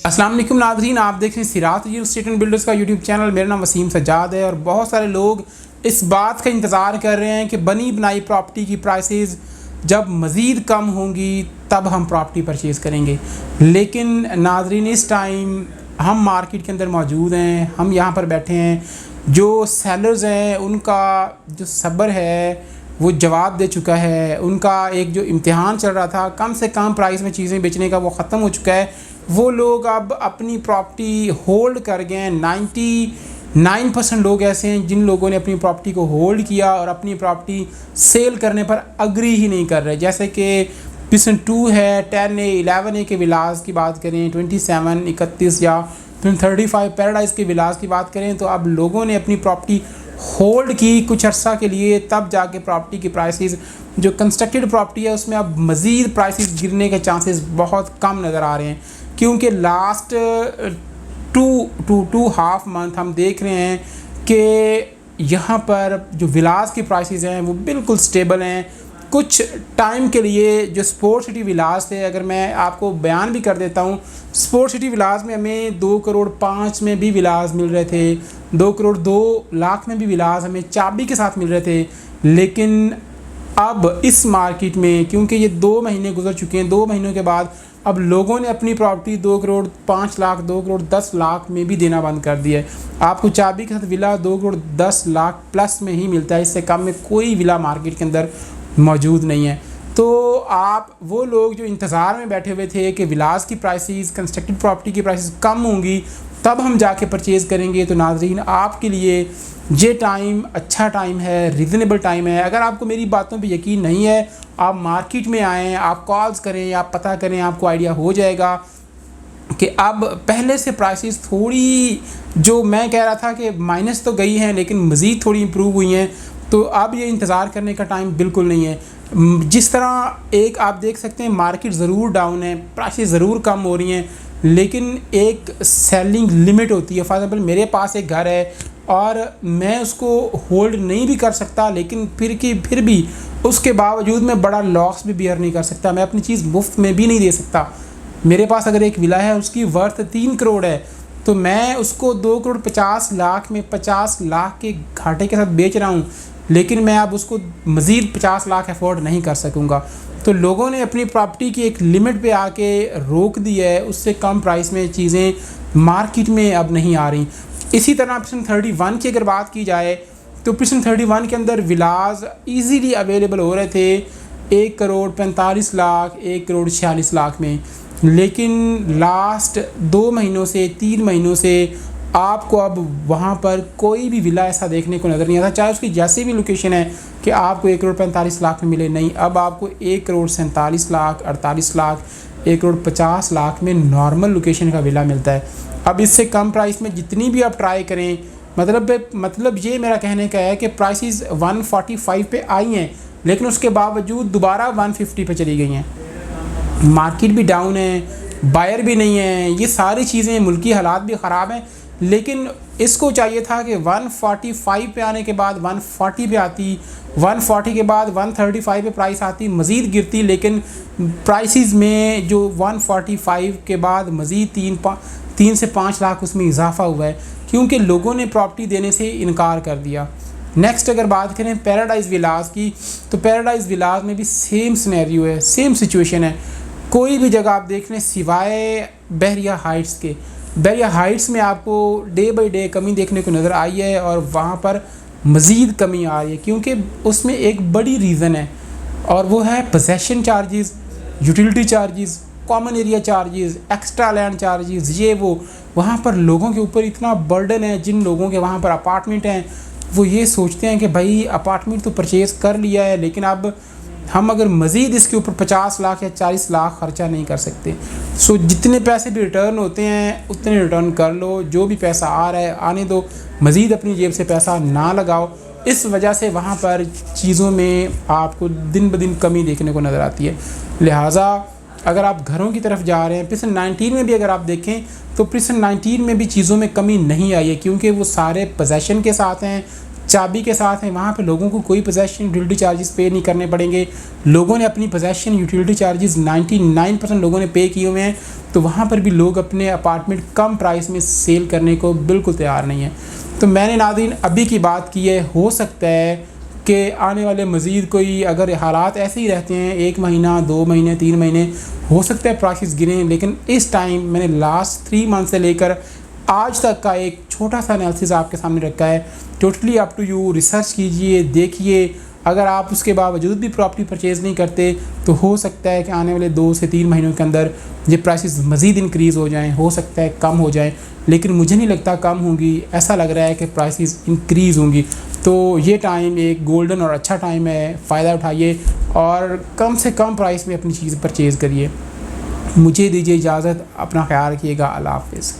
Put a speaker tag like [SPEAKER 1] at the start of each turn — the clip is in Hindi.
[SPEAKER 1] अस्सलाम वालेकुम नाज़रीन, आप देख रहे हैं सिरात रियल एस्टेट एंड बिल्डर्स का यूट्यूब चैनल। मेरा नाम वसीम सज्जाद है और बहुत सारे लोग इस बात का इंतज़ार कर रहे हैं कि बनी बनाई प्रॉपर्टी की प्राइसेस जब मज़ीद कम होंगी तब हम प्रॉपर्टी परचेज़ करेंगे। लेकिन नाज़रीन, इस टाइम हम मार्केट के अंदर मौजूद हैं, हम यहाँ पर बैठे हैं। जो सेलर्स हैं उनका जो सब्र है वो जवाब दे चुका है। उनका एक जो इम्तिहान चल रहा था कम से कम प्राइस में चीज़ें बेचने का, वो ख़त्म हो चुका है। वो लोग अब अपनी प्रॉपर्टी होल्ड कर गए हैं। 99% लोग ऐसे हैं जिन लोगों ने अपनी प्रॉपर्टी को होल्ड किया और अपनी प्रॉपर्टी सेल करने पर अग्री ही नहीं कर रहे। जैसे कि पिसन 2 है, 10A, 11A के विलास की बात करें, 27, 31 या 35 पैराडाइज के विलास की बात करें, तो अब लोगों ने अपनी प्रॉपर्टी होल्ड की कुछ अर्सा के लिए, तब जाके प्रॉपर्टी की प्राइसेस, जो कंस्ट्रक्टेड प्रॉपर्टी है उसमें अब मज़ीद प्राइसेस गिरने के चांसेस बहुत कम नज़र आ रहे हैं। क्योंकि लास्ट टू हाफ मंथ हम देख रहे हैं कि यहाँ पर जो विलास की प्राइसेस हैं वो बिल्कुल स्टेबल हैं। कुछ टाइम के लिए जो स्पोर्ट सिटी विलास थे, अगर मैं आपको बयान भी कर देता हूँ, स्पोर्ट सिटी विलास में हमें 2 करोड़ 5 में भी विलास मिल रहे थे, 2 करोड़ 2 लाख में भी विलास हमें चाबी के साथ मिल रहे थे। लेकिन अब इस मार्केट में, क्योंकि ये 2 महीने गुजर चुके हैं, 2 महीनों के बाद अब लोगों ने अपनी प्रॉपर्टी 2 करोड़ 5 लाख, 2 करोड़ 10 लाख में भी देना बंद कर दिया है। आपको चाबी के साथ विला 2 करोड़ 10 लाख प्लस में ही मिलता है, इससे कम में कोई विला मार्केट के अंदर मौजूद नहीं है। तो आप वो लोग जो इंतज़ार में बैठे हुए थे कि विलास की प्राइसेस, कंस्ट्रक्टेड प्रॉपर्टी की प्राइसेस कम होंगी तब हम जाके परचेज़ करेंगे, तो नाज़रीन आपके लिए ये टाइम अच्छा टाइम है, रीज़नेबल टाइम है। अगर आपको मेरी बातों पे यकीन नहीं है, आप मार्केट में आएँ, आप कॉल्स करें, आप पता करें, आपको आइडिया हो जाएगा कि अब पहले से प्राइसेस थोड़ी, जो मैं कह रहा था कि माइनस तो गई हैं लेकिन मज़ीद थोड़ी इम्प्रूव हुई हैं। तो अब ये इंतज़ार करने का टाइम बिल्कुल नहीं है। जिस तरह एक आप देख सकते हैं मार्केट ज़रूर डाउन है, प्राइसेस ज़रूर कम हो रही हैं, लेकिन एक सेलिंग लिमिट होती है। फॉर एग्जाम्पल मेरे पास एक घर है और मैं उसको होल्ड नहीं भी कर सकता, लेकिन फिर भी उसके बावजूद मैं बड़ा लॉस भी बियर नहीं कर सकता। मैं अपनी चीज़ मुफ्त में भी नहीं दे सकता। मेरे पास अगर एक विला है, उसकी वर्थ 3 करोड़ है, तो मैं उसको 2 करोड़ 50 लाख में 50 लाख के घाटे के साथ बेच रहा हूँ, लेकिन मैं अब उसको मज़ीद 50 लाख अफोर्ड नहीं कर सकूँगा। तो लोगों ने अपनी प्रॉपर्टी की एक लिमिट पे आके रोक दी है, उससे कम प्राइस में चीज़ें मार्केट में अब नहीं आ रही। इसी तरह पिसन 31 की अगर बात की जाए तो पिसन 31 के अंदर विलास ईज़िली अवेलेबल हो रहे थे 1 करोड़ 45 लाख, 1 करोड़ 46 लाख में। लेकिन लास्ट 2 महीनों से 3 महीनों से आपको अब वहाँ पर कोई भी विला ऐसा देखने को नज़र नहीं आता, चाहे उसकी जैसी भी लोकेशन है, कि आपको 1 करोड़ 45 लाख में मिले। नहीं, अब आपको 1 करोड़ 47 लाख, 48 लाख, 1 करोड़ 50 लाख में नॉर्मल लोकेशन का विला मिलता है। अब इससे कम प्राइस में जितनी भी आप ट्राई करें, मतलब ये मेरा कहने का है कि प्राइसेस 145 पे आई हैं, लेकिन उसके बावजूद दोबारा 150 पे चली गई हैं। मार्केट भी डाउन है, बायर भी नहीं है, ये सारी चीज़ें, मुल्की हालात भी ख़राब हैं। लेकिन इसको चाहिए था कि 145 पे आने के बाद 140 पे आती, 140 के बाद 135 पे प्राइस आती, मज़ीद गिरती। लेकिन प्राइसेस में जो 145 के बाद मज़ीद 3 से 5 लाख उसमें इजाफा हुआ है, क्योंकि लोगों ने प्रॉपर्टी देने से इनकार कर दिया। नेक्स्ट अगर बात करें पैराडाइज विलास की, तो पैराडाइज विलास में भी सेम सिनेरियो है, सेम सिचुएशन है। कोई भी जगह आप देख लें सिवाय बहरिया हाइट्स के, बहरिया हाइट्स में आपको डे बाई डे कमी देखने को नज़र आई है और वहाँ पर मज़ीद कमी आ रही है, क्योंकि उसमें एक बड़ी रीज़न है और वो है possession charges, utility charges, common area charges, extra land charges, ये वो। वहाँ पर लोगों के ऊपर इतना बर्डन है, जिन लोगों के वहाँ पर अपार्टमेंट हैं वो ये सोचते हैं कि भाई अपार्टमेंट तो परचेज़ कर लिया है, लेकिन अब हम अगर मज़ीद इसके ऊपर 50 लाख या 40 लाख ख़र्चा नहीं कर सकते। सो जितने पैसे भी रिटर्न होते हैं उतने रिटर्न कर लो, जो भी पैसा आ रहा है आने दो, मज़ीद अपनी जेब से पैसा ना लगाओ। इस वजह से वहाँ पर चीज़ों में आपको दिन ब दिन कमी देखने को नज़र आती है। लिहाजा अगर आप घरों की तरफ जा रहे हैं, पिसन 19 में भी अगर आप देखें तो पिसन 19 में भी चीज़ों में कमी नहीं आई है, क्योंकि वो सारे पोजेसन के साथ हैं, चाबी के साथ हैं, वहाँ पे लोगों को कोई पोजेसन यूटिलिटी चार्जेस पे नहीं करने पड़ेंगे। लोगों ने अपनी पोजेसन यूटिलिटी चार्जेस 99% लोगों ने पे किए हुए हैं, तो वहाँ पर भी लोग अपने अपार्टमेंट कम प्राइस में सेल करने को बिल्कुल तैयार नहीं है। तो मैंने नाज़रीन अभी की बात की है, हो सकता है कि आने वाले मज़ीद कोई अगर हालात ऐसे ही रहते हैं 1 महीना 2 महीने 3 महीने, हो सकता है प्राइसेस गिरें। लेकिन इस टाइम मैंने लास्ट 3 मंथ से लेकर आज तक का एक छोटा सा एनालिसिस आपके सामने रखा है। Totally up to you, research कीजिए, देखिए। अगर आप उसके बावजूद भी प्रॉपर्टी परचेज़ नहीं करते तो हो सकता है कि आने वाले 2 से 3 महीनों के अंदर ये प्राइसेस मज़ीद इंक्रीज़ हो जाएं, हो सकता है कम हो जाएं, लेकिन मुझे नहीं लगता कम होंगी। ऐसा लग रहा है कि प्राइसेस इंक्रीज़ होंगी। तो ये टाइम एक गोल्डन और अच्छा टाइम है, फ़ायदा उठाइए और कम से कम प्राइस में अपनी चीज़ परचेज़ करिए। मुझे दीजिए इजाज़त, अपना ख्याल रखिएगा। अल्लाह हाफ़िज़।